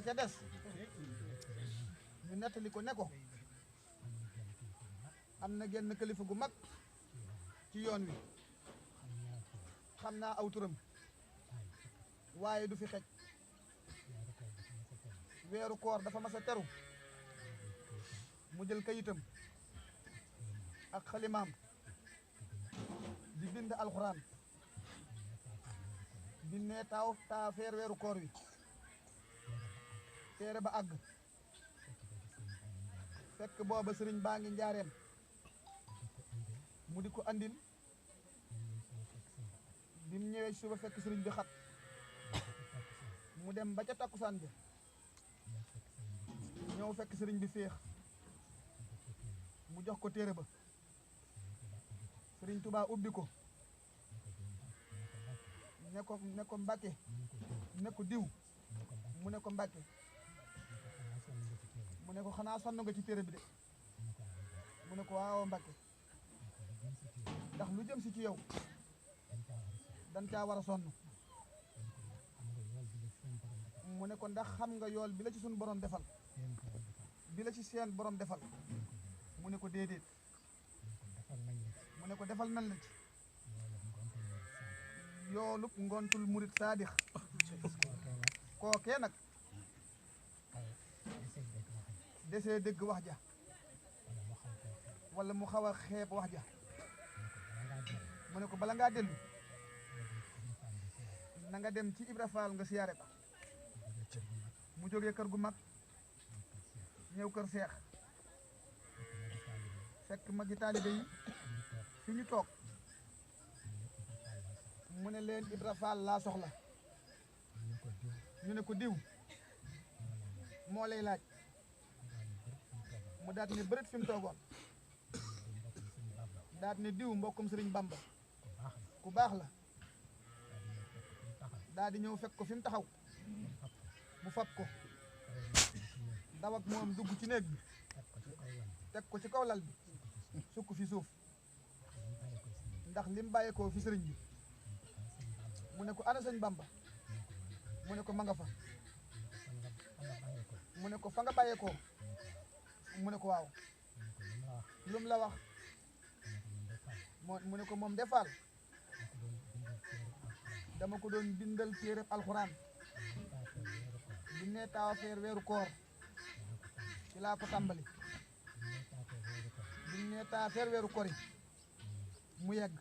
ca des ñu nettali ko ne ko am na genn kilifa gu mag ci yoon wi xam naa aw turam waaye du fi xej weeru koor dafa mas a teru mu jël kayitam ak xalimaam di bind alxuraan bi ne taa feer weeru koor wi téere ba àgg fekk booba sëriñ baa ngi njaareem mu di ko andil bi mu ñëwee suba fekk sëriñ bi xat mu dem ba ca takkusaan ja ñëw fekk sëriñ bi féex mu jox ko téere ba sëriñ Tuubaa ubbi ko ne ko Mbàkke ne ko diw mu ne ko Mbàkke mu ne ko xanaa sonn nga ci téere bi de mu ne ko waaw Mbàkke ndax lu jëm si ci yow dan caa war a sonn mu ne ko ndax xam nga yool bi la ci suñu borom defal bi la ci seen borom defal mu ne ko déedéet mu ne ko defal nan la ci yoolub ngontul murit saadix kookee nag desee dégg wax ja wala mu xaw a xeeb wax ja mu ne ko bala ngaa dellu na nga dem ci Ibra Faal nga siyaare ko mu jógee kër gu mag ñëw kër seex fekk magi taalibe yi fi ñu toog mu ne leen Ibra Faal laa soxla ñu ne ko diw moo lay laaj mu daat ne bërët fi mu toogoon daat ne diw mbokkum sëriñ Bamba ku baax la daal di ñëw fekk ko fi mu taxaw mu fab ko daw ak moom dugg ci néeg bi teg ko ci kaw lal bi sukk fi suuf ndax lim bàyyeekoo fi sëriñ bi mu ne ko ana sëñ Bamba mu ne ko ma nga fa mu ne ko fa nga bàyyeekoo mu ne ko waaw lum la wax mu ne ko moom defaal dama ko doon bindal téereb alxuraan bi ne taafeer weeru koor ci laa ko tàmbali bi ne taafeer weeru koor yi mu yegg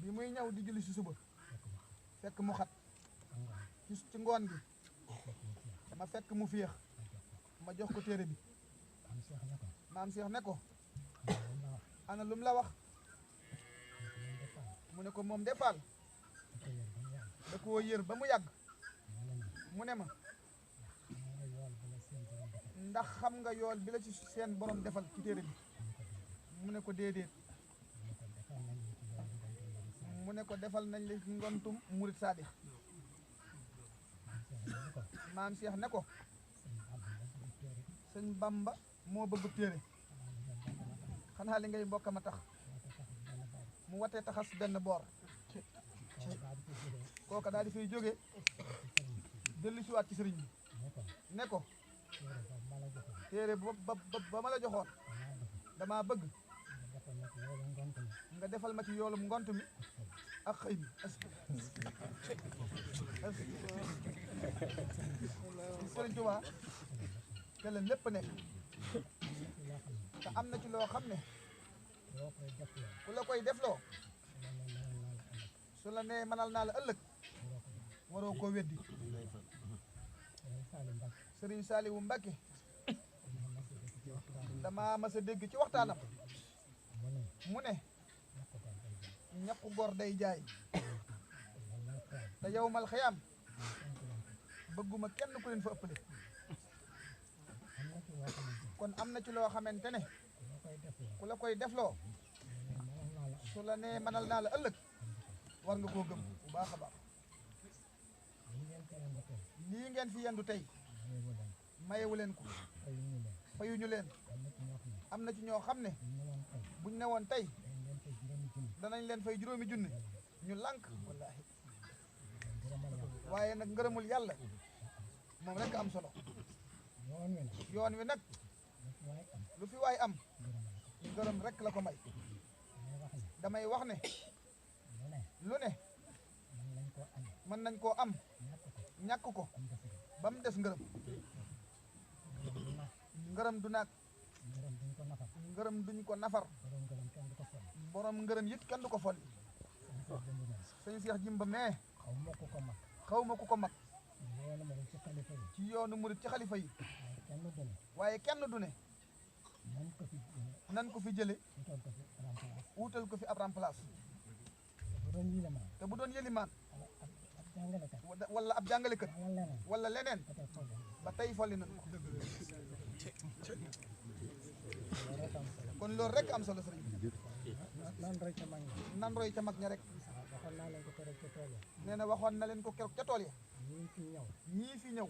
bi muy ñëw di julli si suba fekk mu xat ci ngoon gi ma fekk mu féex ma jox ko téere bi maam Cheikh ne ko ana lum la wax mu ne ko moom defaal da koo yër ba mu yàgg mu ne ma ndax xam nga yool bi la ci seen borom defal ci téere bi mu ne ko déedéet mu ne ko defal nañ la ci ngontum murit saadix maam Cheikh ne ko sëñ Bamba moo bëgg téere xanaa li ngay mbokk ma tax mu watee taxas benn boor kooka daal di fay jóge dellu si waat ci sëriñ bi ne ko téere ba ma la joxoon dama bëgg nga defal ma ci yoolum ngont mi ak xëy mi sëriñ Tuubaa te la lépp nekk te am na ci loo xam ne ku la koy defloo su la nee mënal naa la ëllëg waroo koo weddi sëriñ Saaliwu Mbàkke dama mas a dégg ci waxtaanam mu ne ñaqu gor day jaay te yow mal xëyam bëgguma kenn ku leen fa ëppale kon am na ci loo xamante ne ku la koy defloo su la nee mënal naa la ëllëg war nga koo gëm bu baax a baax lii ngeen fi yendu tey mayewu leen ko fayuñu leen am na ci ñoo xam ne buñ ne woon tey danañ leen fay juróomi junni ñu lànk wallaahi waaye nag ngërëmul yàlla moom rek am solo yoon wi nag yoon wi nag lu fi waay am ngërëm rek la ko may damay wax ne lu ne mën nañ koo am ñàkk ko ba mu des ngërëm ngërëm du naag ngërëm duñ ko nafar borom ngërëm it kenn du ko folli sëñ Seex Jimba mais xaw ma ku ko mag ci yoonu murit ci xalifa yi waaye kenn du ne nan ko fi jële wuutal ko fi ab remplace te bu doon yëlimaan wala ab jàngalekat wala leneen ba tey folli nan ko kon loolu rek am solo sëriñ bi nan roy ca mag ña rek nee na waxoon na leen ko keroog ca tool ya ñii fi ñëw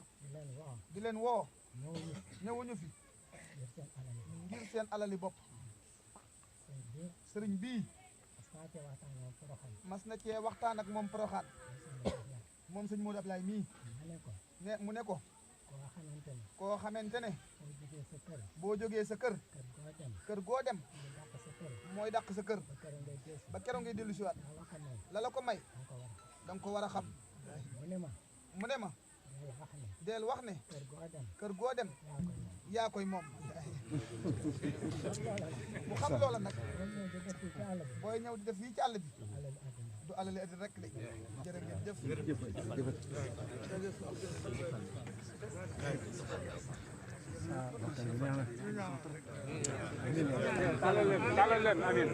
di leen woo ñëwuñu fi ngir seen alali bopp sëriñ bii mas na cee waxtaan ak moom Poroxaan moom sëñ Modou Ablaye mii ne mu ne ko koo xamante ne boo jógee sa kër kër goo dem mooy dàq sa kër ba keroog ngay dellu siwaat la la ko may danga ko war a xam mu ne ma del wax ne kër goo dem yaa koy moom mu xam loola nag booy ñëw di def fii ci àll bi du alali addi rek de jërë ngeen jëf talal leen amiin